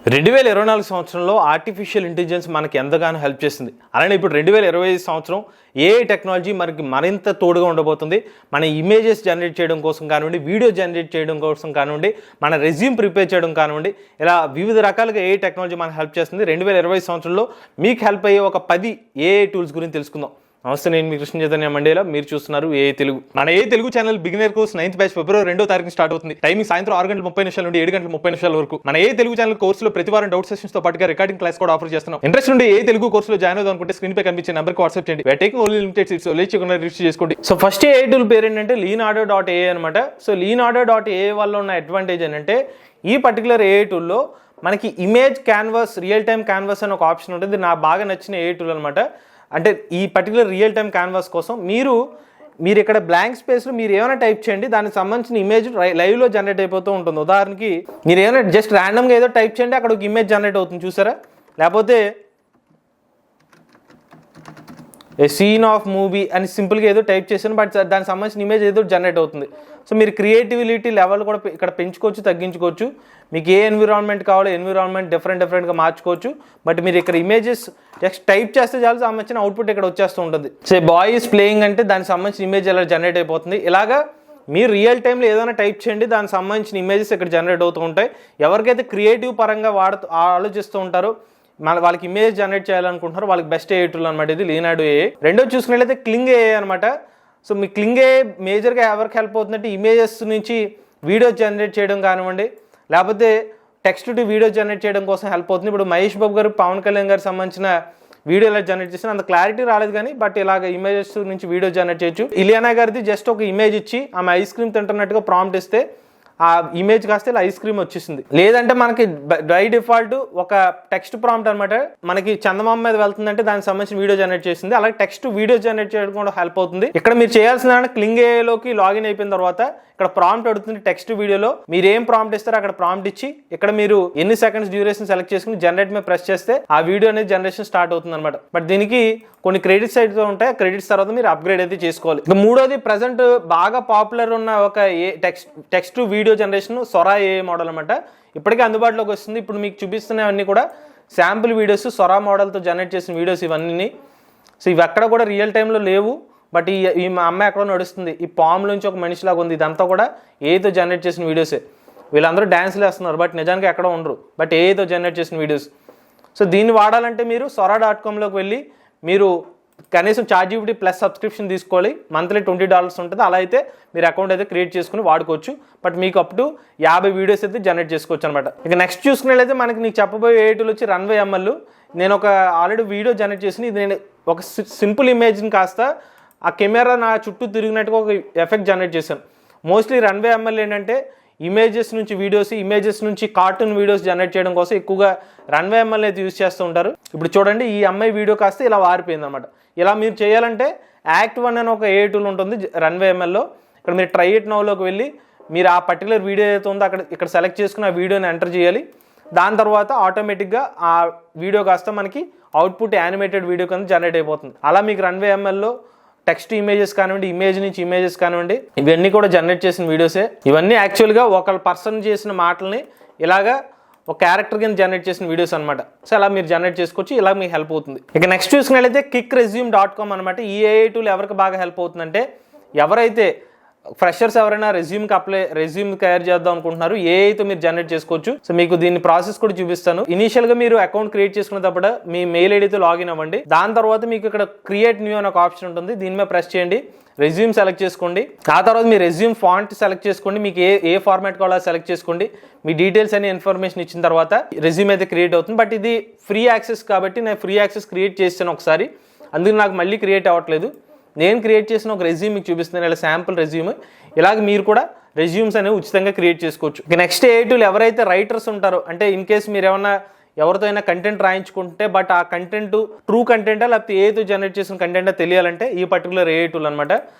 2024 సంవత్సరంలో artificial intelligence మనకి ఎంతగానో హెల్ప్ చేస్తుంది. అలానే ఇప్పుడు 2025 సంవత్సరం ఏఐ టెక్నాలజీ మనకి మరింత తోడుగా ఉండబోతుంది. మన ఇమేజెస్ జనరేట్ చేయడం కోసం కానివ్వండి, వీడియో జనరేట్ చేయడం కోసం కానివ్వండి, మన రెజ్యూమ్ ప్రిపేర్ చేయడం కానివ్వండి, ఇలా వివిధ రకాలుగా ఏఐ టెక్నాలజీ మనకు హెల్ప్ చేస్తుంది. 2025 సంవత్సరంలో మీకు హెల్ప్ అయ్యే ఒక 10 ఏఐ టూల్స్ గురించి తెలుసుకుందాం. నమస్తే, నేను మీ కృష్ణ చైతన్య మండేలా, మీరు చూస్తున్నారు ఏఐ తెలుగు. మన AI Telugu channel beginner course 9th batch ఫిబ్రవరి 2వ తారీఖున స్టార్ట్ అవుతుంది. టైమింగ్ సాయంత్రం 6:30 నుండి 7:30 వరకు. మన ఏఐ తెలుగు ఛానల్ కోర్సులో ప్రతి వారం డౌట్ సెషన్స్ తో పాటుగా రికార్డింగ్ క్లాస్ కూడా ఆఫర్ చేస్తున్నాం. ఇంట్రెస్ట్ ఉండి ఏఐ తెలుగు కోర్సులో జాయిన్ అవుదాం అనుకుంటే స్క్రీన్ పై కనిపించే నెంబర్కి వాట్సాప్ చేయండి. We're taking only limited seats, లేచకుండా రిజిస్టర్ చేసుకోండి. సో ఫస్ట్ ఏఐ టూల్ పేరు ఏంటంటే leanorders.ai అనమాట. సో leanorders.ai వల్ల ఉన్న అడ్వాంటేజ్ ఏంటంటే, ఈ పర్టికులర్ ఏఐ టూల్లో మనకి image canvas, real time canvas అని ఒక ఆప్షన్ ఉంటుంది. నాకు బాగా నచ్చిన ఏఐ టూల్ అనమాట. అంటే ఈ పర్టికులర్ రియల్ టైమ్ క్యాన్వాస్ కోసం మీరు ఇక్కడ బ్లాంక్ స్పేస్లో మీరు ఏమైనా టైప్ చేయండి, దానికి సంబంధించిన ఇమేజ్ లైవ్లో జనరేట్ అయిపోతూ ఉంటుంది. ఉదాహరణకి మీరు ఏమైనా జస్ట్ ర్యాండమ్గా ఏదో టైప్ చేయండి, అక్కడ ఒక ఇమేజ్ జనరేట్ అవుతుంది, చూసారా? లేకపోతే ఏ సీన్ ఆఫ్ మూవీ అని సింపుల్గా ఏదో టైప్ చేసాను, బట్ దానికి సంబంధించిన ఇమేజ్ ఏదో జనరేట్ అవుతుంది. సో మీరు క్రియేటివిటీ లెవెల్ కూడా ఇక్కడ పెంచుకోవచ్చు, తగ్గించుకోవచ్చు. మీకు ఏ ఎన్విరాన్మెంట్ కావాలో ఎన్విరాన్మెంట్ డిఫరెంట్గా మార్చుకోవచ్చు. బట్ మీరు ఇక్కడ ఇమేజెస్ జస్ట్ టైప్ చేస్తే చాలా సంబంధించిన అవుట్పుట్ ఇక్కడ వచ్చేస్తూ ఉంటుంది. సో బాయ్ ఈస్ ప్లేయింగ్ అంటే దానికి సంబంధించిన ఇమేజ్ ఎలా జనరేట్ అయిపోతుంది. ఇలాగా మీరు రియల్ టైంలో ఏదైనా టైప్ చేయండి, దానికి సంబంధించిన ఇమేజెస్ ఇక్కడ జనరేట్ అవుతూ ఉంటాయి. ఎవరికైతే క్రియేటివ్ పరంగా ఆలోచిస్తూ ఉంటారో, వాళ్ళకి ఇమేజ్ జనరేట్ చేయాలనుకుంటున్నారు, వాళ్ళకి బెస్ట్ ఏఐ టూల్ అనమాట ఇది Leonardo AI. రెండోది చూసుకున్నట్లయితే క్లింగ్ AI అనమాట. సో మీ క్లింగ్ AI మేజర్గా ఎవరికి హెల్ప్ అవుతుందంటే, ఇమేజెస్ నుంచి వీడియో జనరేట్ చేయడం కానివ్వండి, లేకపోతే టెక్స్ట్ టు వీడియో జనరేట్ చేయడం కోసం హెల్ప్ అవుతుంది. ఇప్పుడు మహేష్ బాబు గారు, పవన్ కళ్యాణ్ గారికి సంబంధించిన వీడియో ఎలా జనరేట్ చేసిన అంత క్లారిటీ రాలేదు కానీ, బట్ ఇలాగ ఇమేజెస్ నుంచి వీడియో జనరేట్ చేయొచ్చు. ఇలియానా గారిది జస్ట్ ఒక ఇమేజ్ ఇచ్చి ఆమె ఐస్ క్రీమ్ తింటున్నట్టుగా ప్రాంప్ట్ ఇస్తే ఆ ఇమేజ్ కాస్తే ఇలా ఐస్ క్రీమ్ వచ్చేసింది. లేదంటే మనకి బై డిఫాల్ట్ ఒక టెక్స్ట్ ప్రాంప్ట్ అనమాట, మనకి చందమామ మీద వెళ్తుందంటే దానికి సంబంధించిన వీడియో జనరేట్ చేసింది. అలాగే టెక్స్ట్ వీడియో జనరేట్ చేయడం కూడా హెల్ప్ అవుతుంది. ఇక్కడ మీరు చేయాల్సిన క్లింగ్ ఏఐలోకి లాగిన్ అయిపోయిన తర్వాత ఇక్కడ ప్రాంప్ట్ అడుగుతుంది. టెక్స్ట్ వీడియోలో మీరు ఏం ప్రాంప్ట్ ఇస్తారో అక్కడ ప్రాంప్ట్ ఇచ్చి ఇక్కడ మీరు ఎన్ని సెకండ్స్ డ్యూరేషన్ సెలెక్ట్ చేసుకుని జనరేట్ మీద ప్రెస్ చేస్తే ఆ వీడియో అనేది జనరేషన్ స్టార్ట్ అవుతుంది అనమాట. బట్ దీనికి కొన్ని క్రెడిట్స్ అయితే ఉంటాయి. క్రెడిట్స్ తర్వాత మీరు అప్గ్రేడ్ అయితే చేసుకోవాలి. ఇక మూడోది, ప్రెసెంట్ బాగా పాపులర్ ఉన్న ఒక text video generation Sora AI model అనమాట. ఇప్పటికే అందుబాటులోకి వస్తుంది. ఇప్పుడు మీకు చూపిస్తున్నవన్నీ కూడా శాంపుల్ వీడియోస్, సొరా మోడల్తో జనరేట్ చేసిన వీడియోస్ ఇవన్నీ. సో ఇవి ఎక్కడ కూడా రియల్ టైంలో లేవు, బట్ ఈ మా అమ్మాయి ఎక్కడో నడుస్తుంది, ఈ పామ్ నుంచి ఒక మనిషిలాగా ఉంది, ఇదంతా కూడా ఏఐతో జనరేట్ చేసిన వీడియోసే. వీళ్ళందరూ డ్యాన్స్లు వేస్తున్నారు, బట్ నిజానికి ఎక్కడ ఉండరు, బట్ ఏఐతో జనరేట్ చేసిన వీడియోస్. సో దీన్ని వాడాలంటే మీరు sora.comలోకి వెళ్ళి మీరు కనీసం ChatGPT ప్లస్ సబ్స్క్రిప్షన్ తీసుకోవాలి. మంత్లీ $20 ఉంటుంది. అలా అయితే మీరు అకౌంట్ అయితే క్రియేట్ చేసుకుని వాడుకోవచ్చు. బట్ మీకు అప్ టు 50 వీడియోస్ అయితే జనరేట్ చేసుకోవచ్చు అనమాట. ఇక నెక్స్ట్ చూసుకున్నట్లయితే మనకి నీకు చెప్పబోయే ఏఐ టూల్ వచ్చి Runway ML. నేను ఒక ఆల్రెడీ వీడియో జనరేట్ చేసి ఇది నేను ఒక సింపుల్ ఇమేజ్ని కాస్త ఆ కెమెరా నా చుట్టూ తిరిగినట్టుగా ఒక ఎఫెక్ట్ జనరేట్ చేశాను. మోస్ట్లీ Runway ML ఏంటంటే ఇమేజెస్ నుంచి వీడియోస్, ఇమేజెస్ నుంచి కార్టూన్ వీడియోస్ జనరేట్ చేయడం కోసం ఎక్కువగా Runway ML అయితే యూజ్ చేస్తూ ఉంటారు. ఇప్పుడు చూడండి, ఈ అమ్మాయి వీడియో కాస్త ఇలా వారిపోయింది అనమాట. ఇలా మీరు చేయాలంటే Act 1 అని ఒక ఏఐ టూల్ ఉంటుంది Runway MLలో. ఇక్కడ మీరు ట్రై ఇట్ నౌలోకి వెళ్ళి మీరు ఆ పర్టికులర్ వీడియో ఏదైతే ఉందో ఇక్కడ సెలెక్ట్ చేసుకుని ఆ వీడియోని ఎంటర్ చేయాలి. దాని తర్వాత ఆటోమేటిక్గా ఆ వీడియో కాస్త మనకి అవుట్పుట్ యానిమేటెడ్ వీడియో కింద జనరేట్ అయిపోతుంది. అలా మీకు Runway MLలో టెక్స్ట్ ఇమేజెస్ కానివ్వండి, ఇమేజ్ నుంచి ఇమేజెస్ కానివ్వండి, ఇవన్నీ కూడా జనరేట్ చేసిన వీడియోసే. ఇవన్నీ యాక్చువల్గా ఒక పర్సన్ చేసిన మాటల్ని ఇలాగా ఒక క్యారెక్టర్ కింద జనరేట్ చేసిన వీడియోస్ అనమాట. సో అలా మీరు జనరేట్ చేసుకోవచ్చు, ఇలా మీకు హెల్ప్ అవుతుంది. ఇక నెక్స్ట్ చూసుకున్నట్లయితే quickresume.com అనమాట. ఈ ఏఐ టూల్ ఎవరికి బాగా హెల్ప్ అవుతుందంటే, ఎవరైతే ఫ్రెషర్స్ ఎవరైనా రెజ్యూమ్ తయారు చేద్దాం అనుకుంటున్నారు, ఏఐతో మీరు జనరేట్ చేసుకోవచ్చు. సో మీకు దీని ప్రాసెస్ కూడా చూపిస్తాను. ఇనిషియల్ గా మీరు అకౌంట్ క్రియేట్ చేసుకున్నప్పుడు మీ మెయిల్ ఐడితో లాగిన్ అవ్వండి. దాని తర్వాత మీకు ఇక్కడ క్రియేట్ న్యూ అనే ఒక ఆప్షన్ ఉంటుంది, దీని మీద ప్రెస్ చేయండి. రెజ్యూమ్ సెలెక్ట్ చేసుకోండి. ఆ తర్వాత మీ రెజ్యూమ్ ఫాంట్ సెలెక్ట్ చేసుకోండి. మీకు ఏ ఫార్మాట్ కావాలో సెలెక్ట్ చేసుకోండి. మీ డీటెయిల్స్ అని ఇన్ఫర్మేషన్ ఇచ్చిన తర్వాత రెజ్యూమ్ అయితే క్రియేట్ అవుతుంది. బట్ ఇది ఫ్రీ యాక్సెస్ కాబట్టి నేను ఫ్రీ యాక్సెస్ క్రియేట్ చేస్తాను ఒకసారి, అందుకు నాకు మళ్ళీ క్రియేట్ అవ్వట్లేదు. నేను క్రియేట్ చేసిన ఒక రెజ్యూమ్ మీకు చూపిస్తున్నాను, ఇలా శాంపుల్ రెజ్యూమ్. ఇలాగ మీరు కూడా రెజ్యూమ్స్ అనేవి ఉచితంగా క్రియేట్ చేసుకోవచ్చు. ఇక నెక్స్ట్ ఏఐ టూల్ ఎవరైతే రైటర్స్ ఉంటారో, అంటే ఇన్ కేస్ మీరు ఏమన్నా ఎవరితో అయినా కంటెంట్ రాయించుకుంటే, బట్ ఆ కంటెంట్ ట్రూ కంటెంటా లేకపోతే ఏఐతో జనరేట్ చేసిన కంటెంటా తెలియాలంటే ఈ పర్టికులర్ ఏఐ టూల్ అనమాట.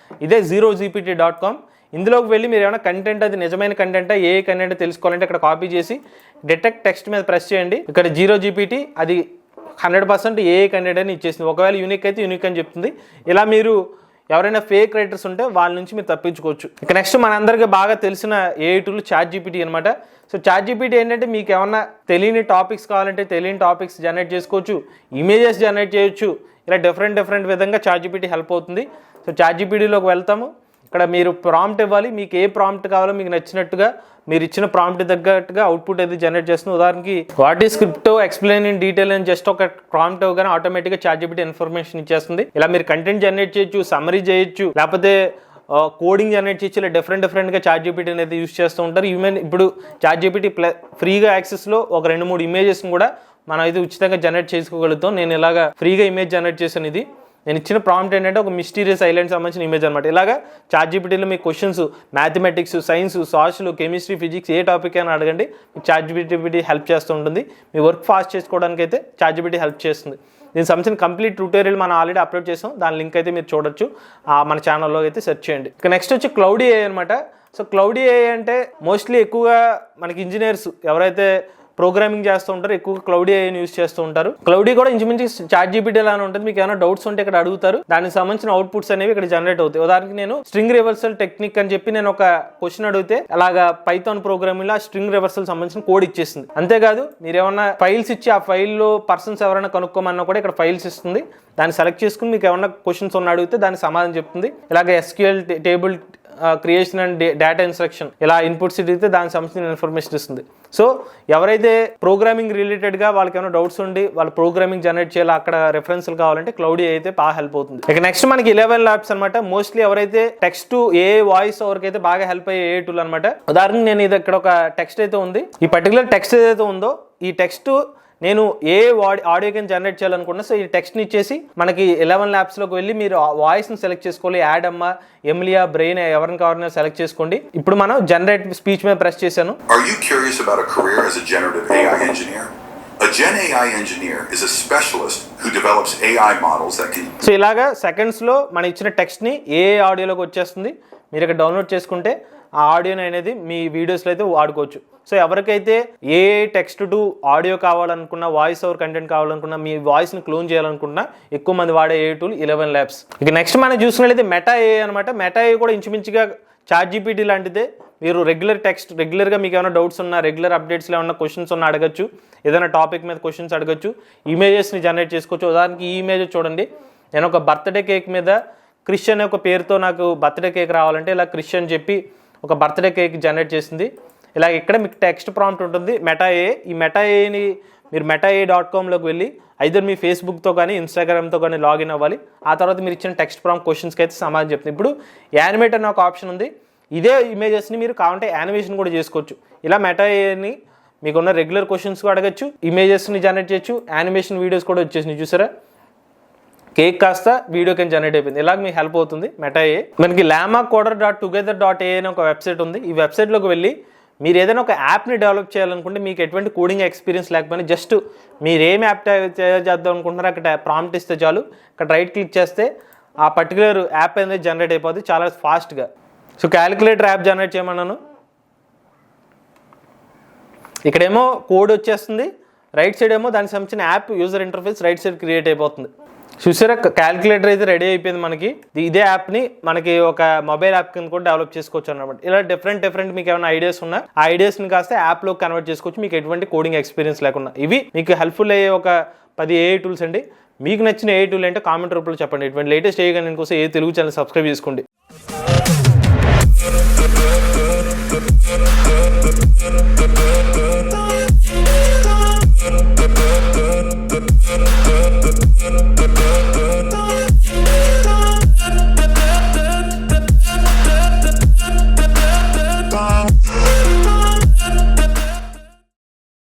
ఇదే zerogpt.com. ఇందులోకి వెళ్ళి మీరు ఏమైనా కంటెంట్ అది నిజమైన కంటెంటా ఏఐ కంటెంట్ తెలుసుకోవాలంటే ఇక్కడ కాపీ చేసి డిటెక్ట్ టెక్స్ట్ మీద ప్రెస్ చేయండి. ఇక్కడ zerogpt అది 100% ఏఐ కంటెంట్ అని ఇచ్చేసింది. ఒకవేళ యూనిక్ అయితే యూనిక్ అని చెప్తుంది. ఇలా మీరు ఎవరైనా ఫేక్ రైటర్స్ ఉంటే వాళ్ళ నుంచి మీరు తప్పించుకోవచ్చు. ఇక నెక్స్ట్ మనందరికీ బాగా తెలిసిన ఏఐ టూల్ ChatGPT అనమాట. సో ChatGPT ఏంటంటే మీకు ఏమన్నా తెలియని టాపిక్స్ కావాలంటే తెలియని టాపిక్స్ జనరేట్ చేసుకోవచ్చు, ఇమేజెస్ జనరేట్ చేయొచ్చు, ఇలా డిఫరెంట్ విధంగా ChatGPT హెల్ప్ అవుతుంది. సో ChatGPTలోకి వెళ్తాము. ఇక్కడ మీరు ప్రాంప్ట్ ఇవ్వాలి, మీకు ఏ ప్రాంప్ట్ కావాలో మీకు నచ్చినట్టుగా మీరు ఇచ్చిన ప్రాంప్ట్ తగ్గట్టుగా అవుట్పుట్ అయితే జనరేట్ చేస్తుంది. ఉదాహరణకి what is crypto explain in detail అని జస్ట్ ఒక ప్రాంప్ట్ ఇవ్వగానే ఆటోమేటిక్గా ChatGPT ఇన్ఫర్మేషన్ ఇచ్చేస్తుంది. ఇలా మీరు కంటెంట్ జనరేట్ చేయొచ్చు, సమ్మరీ చేయొచ్చు, లేకపోతే కోడింగ్ జనరేట్ చేయొచ్చు. ఇలా డిఫరెంట్గా ChatGPT అనేది యూస్ చేస్తూ ఉంటారు. ఈవెన్ ఇప్పుడు ChatGPT ఫ్రీగా యాక్సెస్లో ఒక 2-3 ఇమేజెస్ని కూడా మనం అయితే ఉచితంగా జనరేట్ చేసుకోగలుగుతాం. నేను ఇలాగా ఫ్రీగా ఇమేజ్ జనరేట్ చేశాను. ఇది నేను ఇచ్చిన ప్రాంప్ట్ ఏంటంటే ఒక మిస్టీరియస్ ఐలాండ్ సంబంధించిన ఇమేజ్ అనమాట. ఇలాగా ChatGPTలో మీ questions mathematics, science, social, chemistry, physics ఏ టాపిక్ అయినా అడగండి, ChatGPT హెల్ప్ చేస్తూ ఉంటుంది. మీ వర్క్ ఫాస్ట్ చేసుకోవడానికి అయితే ChatGPT హెల్ప్ చేస్తుంది. దీనికి సంబంధించిన కంప్లీట్ ట్యూటోరియల్ మనం ఆల్రెడీ అప్లోడ్ చేసాం, దాని లింక్ అయితే మీరు చూడొచ్చు, మన ఛానల్లో అయితే సెర్చ్ చేయండి. ఇక నెక్స్ట్ వచ్చి క్లౌడ్ AI అనమాట. సో క్లౌడ్ AI అంటే మోస్ట్లీ ఎక్కువగా మనకి ఇంజనీర్స్ ఎవరైతే ప్రోగ్రామింగ్ చేస్తూ ఉంటారు ఎక్కువగా క్లౌడ్ AIని యూస్ చేస్తూ ఉంటారు. క్లౌడ్ కూడా ఇంచుమించి ChatGPT లానే ఉంటుంది. మీకు ఏమైనా డౌట్స్ ఉంటే ఇక్కడ అడుగుతారు, దానికి సంబంధించిన అవుట్పుట్స్ అనేవి ఇక్కడ జనరేట్ అవుతాయి. ఉదాహరణకి నేను స్ట్రింగ్ రివర్సల్ టెక్నిక్ అని చెప్పి నేను ఒక క్వశ్చన్ అడిగితే అలాగా పైథాన్ ప్రోగ్రామింగ్ లో స్ట్రింగ్ రివర్సల్ సంబంధించిన కోడ్ ఇచ్చేసింది. అంతేకాదు మీరు ఏమన్నా ఫైల్స్ ఇచ్చి ఆ ఫైల్లో పర్సన్స్ ఎవరైనా కనుక్కోమన్నా కూడా ఇక్కడ ఫైల్స్ ఇస్తుంది, దాన్ని సెలెక్ట్ చేసుకుని మీకు ఏమన్నా క్వశ్చన్స్ ఉన్న అడిగితే దానికి సమాధానం చెప్తుంది. ఇలాగ SQL table creation and data instruction ఇలా ఇన్పుట్స్ ఇస్తే దానికి సంబంధించిన ఇన్ఫర్మేషన్ ఇస్తుంది. సో ఎవరైతే ప్రోగ్రామింగ్ రిలేటెడ్గా వాళ్ళకి ఏమైనా డౌట్స్ ఉండి వాళ్ళు ప్రోగ్రామింగ్ జనరేట్ చేయాలి, అక్కడ రెఫరెన్స్లు కావాలంటే క్లౌడ్ AI అయితే బాగా హెల్ప్ అవుతుంది. ఇక నెక్స్ట్ మనకి 11 ల్యాబ్స్ అనమాట. మోస్ట్లీ ఎవరైతే టెక్స్ట్ టు AI వాయిస్ ఓవర్కి అయితే బాగా హెల్ప్ అయ్యే AI టూల్ అనమాట. ఉదాహరణకి నేను ఇది ఇక్కడ ఒక టెక్స్ట్ అయితే ఉంది, ఈ పర్టికులర్ టెక్స్ట్ ఏదైతే ఉందో ఈ టెక్స్ట్ నేను ఏ ఆడియో కింద జనరేట్ చేయాలనుకున్నా. సో ఈ టెక్స్ట్ని ఇచ్చేసి మనకి 11 ల్యాబ్స్లోకి వెళ్ళి మీరు వాయిస్ని సెలెక్ట్ చేసుకోవాలి. యాడ్ అమ్మ, ఎమిలియా, బ్రెయిన్ ఎవరిని కావాలన్నా సెలెక్ట్ చేసుకోండి. ఇప్పుడు మనం జనరేట్ స్పీచ్ మీద ప్రెస్ చేశాను. Are you curious about a career as a generative AI engineer? A Gen AI engineer is a specialist who develops AI models that can... so ఇలాగా సెకండ్స్లో మనం ఇచ్చిన టెక్స్ట్ని ఏ ఆడియోలోకి వచ్చేస్తుంది. మీరు ఇక్కడ డౌన్లోడ్ చేసుకుంటే ఆ ఆడియోని అనేది మీ వీడియోస్లో అయితే వాడుకోవచ్చు. సో ఎవరికైతే ఏ టెక్స్ట్ టు ఆడియో కావాలనుకున్నా, వాయిస్ ఓవర్ కంటెంట్ కావాలనుకున్నా, మీ వాయిస్ని క్లోన్ చేయాలనుకున్నా ఎక్కువ మంది వాడే AI టూల్ 11 ల్యాబ్స్. ఇక నెక్స్ట్ మనం చూసుకున్నట్లయితే మెటా AI అనమాట. మెటా AI కూడా ఇంచుమించుగా ChatGPT లాంటిదే. మీరు రెగ్యులర్గా మీకు ఏమైనా డౌట్స్ ఉన్నా, రెగ్యులర్ అప్డేట్స్లో ఏమైనా క్వశ్చన్స్ ఉన్నా అడగచ్చు, ఏదైనా టాపిక్ మీద క్వశ్చన్స్ అడగచ్చు, ఇమేజెస్ని జనరేట్ చేసుకోవచ్చు. ఉదాహరణకి ఈ ఇమేజ్ చూడండి, నేను ఒక బర్త్డే కేక్ మీద క్రిష్ అనే ఒక పేరుతో నాకు బర్త్డే కేక్ రావాలంటే ఇలా క్రిష్ అని చెప్పి ఒక బర్త్డే కేక్ జనరేట్ చేసింది. ఇలా ఇక్కడ మీకు టెక్స్ట్ ప్రాంప్ట్ ఉంటుంది మెటా AI. ఈ మెటా AIని మీరు metaai.comలోకి వెళ్ళి ఐదర్ మీ ఫేస్బుక్తో కానీ ఇన్స్టాగ్రామ్తో కానీ లాగిన్ అవ్వాలి. ఆ తర్వాత మీరు ఇచ్చిన టెక్స్ట్ ప్రాంప్ట్ క్వశ్చన్స్కి అయితే సమాధానం చెప్తుంది. ఇప్పుడు యానిమేట్ అనే ఒక ఆప్షన్ ఉంది. ఇదే ఇమేజెస్ని మీరు కావాలంటే యానిమేషన్ కూడా చేసుకోవచ్చు. ఇలా మెటా AIని మీకున్న రెగ్యులర్ క్వశ్చన్స్ కూడా అడగచ్చు, ఇమేజెస్ని జనరేట్ చేయొచ్చు, యానిమేషన్ వీడియోస్ కూడా వచ్చేసినాయి. చూసారా, కేక్ కాస్త వీడియో కింద జనరేట్ అయిపోయింది. ఇలాగ మీకు హెల్ప్ అవుతుంది మెటా AI. మనకి llama.coder.together.ai అనే ఒక వెబ్సైట్ ఉంది. ఈ వెబ్సైట్లోకి వెళ్ళి మీరు ఏదైనా ఒక యాప్ని డెవలప్ చేయాలనుకుంటే, మీకు ఎటువంటి కోడింగ్ ఎక్స్పీరియన్స్ లేకపోయినా జస్ట్ మీరు ఏం యాప్ చేద్దాం అనుకుంటున్నారో అక్కడ ప్రాంప్ట్ ఇస్తే చాలు, అక్కడ రైట్ క్లిక్ చేస్తే ఆ పర్టికులర్ యాప్ అనేది జనరేట్ అయిపోతుంది చాలా ఫాస్ట్గా. సో క్యాలిక్యులేటర్ యాప్ జనరేట్ చేయమన్నాను, ఇక్కడేమో కోడ్ వచ్చేస్తుంది, రైట్ సైడ్ ఏమో దానికి సంబంధించిన app user interface right side create అయిపోతుంది. చూసారా, క్యాలిక్యులేటర్ అయితే రెడీ అయిపోయింది మనకి. ఇదే యాప్ని మనకి ఒక మొబైల్ యాప్ కింద కూడా డెవలప్ చేసుకోవచ్చు అన్నమాట. ఇలా డిఫరెంట్ మీకు ఏమైనా ఐడియాస్ ఉన్నా ఆ ఐడియాస్ని కాస్త యాప్లో కన్వర్ట్ చేసుకోవచ్చు, మీకు ఎటువంటి కోడింగ్ ఎక్స్పీరియన్స్ లేకుండా. ఇవి మీకు హెల్ప్ఫుల్ అయ్యే ఒక 10 AI టూల్స్ అండి. మీకు నచ్చిన AI టూల్ అంటే కామెంట్ రూపంలో చెప్పండి. ఇటువంటి లేటెస్ట్ AI కోసం తెలుగు ఛానల్ సబ్స్క్రైబ్ చేసుకోండి.